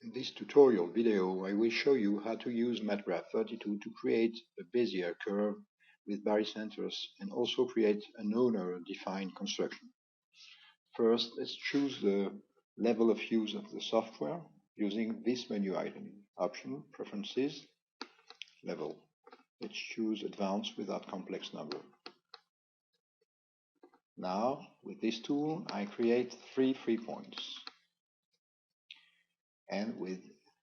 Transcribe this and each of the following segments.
In this tutorial video, I will show you how to use MathGraph32 to create a Bezier curve with barycenters and also create an owner-defined construction. First, let's choose the level of use of the software using this menu item. Option, Preferences, Level. Let's choose Advanced without complex number. Now, with this tool, I create 3 free points. And with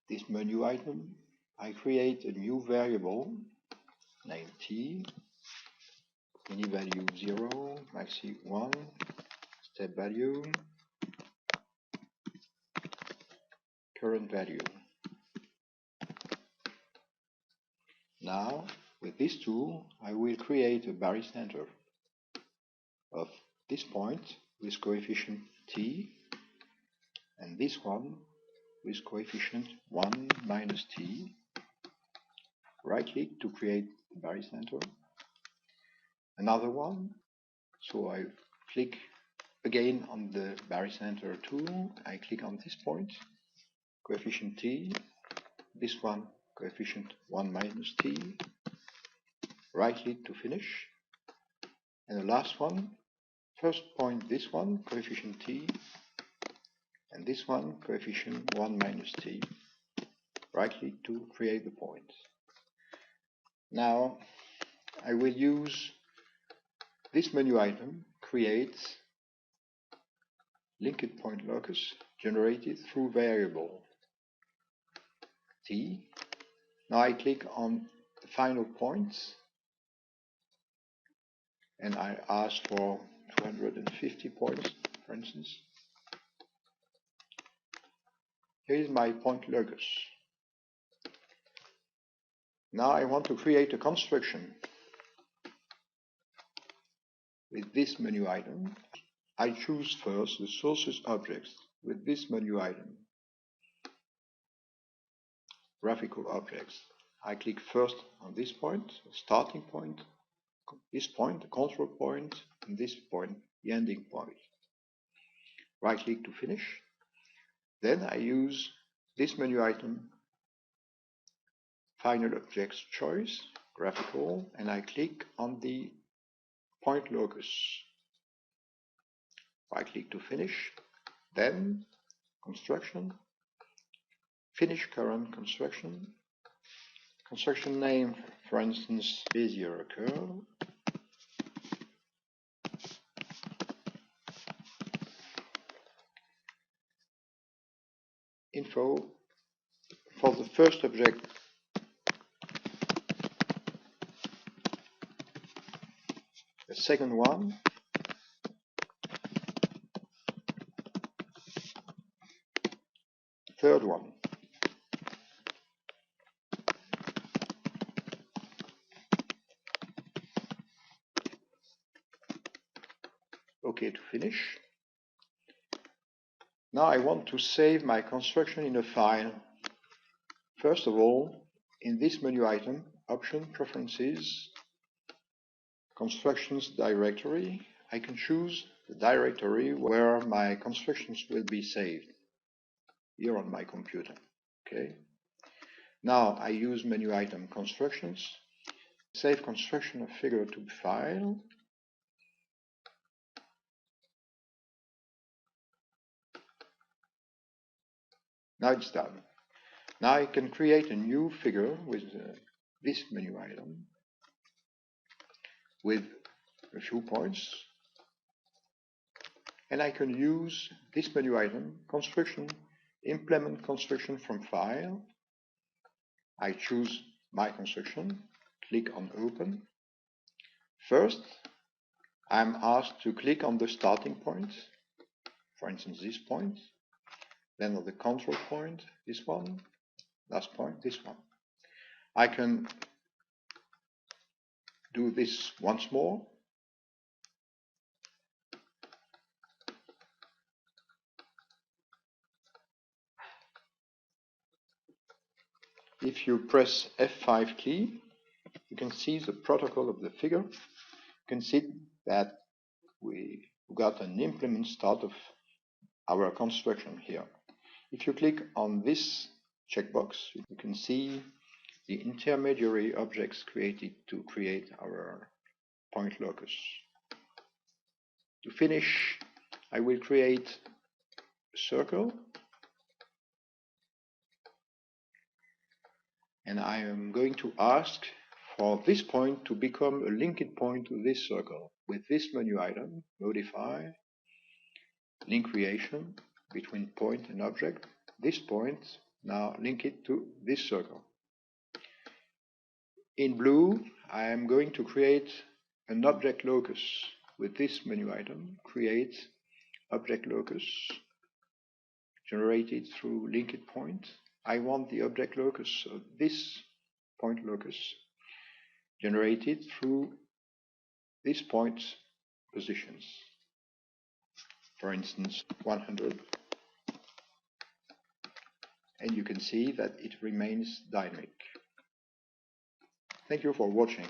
this menu item, I create a new variable named t, any value 0, maxi 1, step value, current value. Now, with this tool, I will create a barycenter of this point with coefficient t, and this one with coefficient 1 minus t. Right-click to create the barycenter. Another one, so I click again on the barycenter tool, I click on this point, coefficient t, this one coefficient 1 minus t, right-click to finish, and the last one, first point this one, coefficient t, and this one, coefficient 1 minus t, right-click to create the point. Now, I will use this menu item, create linked point locus generated through variable t. Now I click on the final points and I ask for 250 points, for instance. Here is my point locus. Now I want to create a construction with this menu item. I choose first the sources objects with this menu item. Graphical objects. I click first on this point, the starting point, this point, the control point, and this point, the ending point. Right click to finish. Then I use this menu item, final objects choice, graphical, and I click on the point locus. Right click to finish. Then construction, finish current construction. Construction name, for instance, Bezier curve. Info for the first object, the second one, third one. OK to finish. Now I want to save my construction in a file. First of all, in this menu item, Option, Preferences, Constructions Directory, I can choose the directory where my constructions will be saved, here on my computer. Okay. Now I use menu item Constructions, save construction of figure to file. Now it's done. Now I can create a new figure with this menu item with a few points, and I can use this menu item, construction, implement construction from file. I choose my construction, click on open. First, I'm asked to click on the starting point, for instance this point, then on the control point, this one, last point, this one. I can do this once more. If you press F5 key, you can see the protocol of the figure. You can see that we got an implement start of our construction here. If you click on this checkbox, you can see the intermediary objects created to create our point locus. To finish, I will create a circle, and I am going to ask for this point to become a linked point to this circle. With this menu item, modify, link creation between point and object. This point now link it to this circle. In blue, I am going to create an object locus. With this menu item, create object locus generated through linked point. I want the object locus of this point locus generated through this point positions. For instance, 100. And you can see that it remains dynamic. Thank you for watching.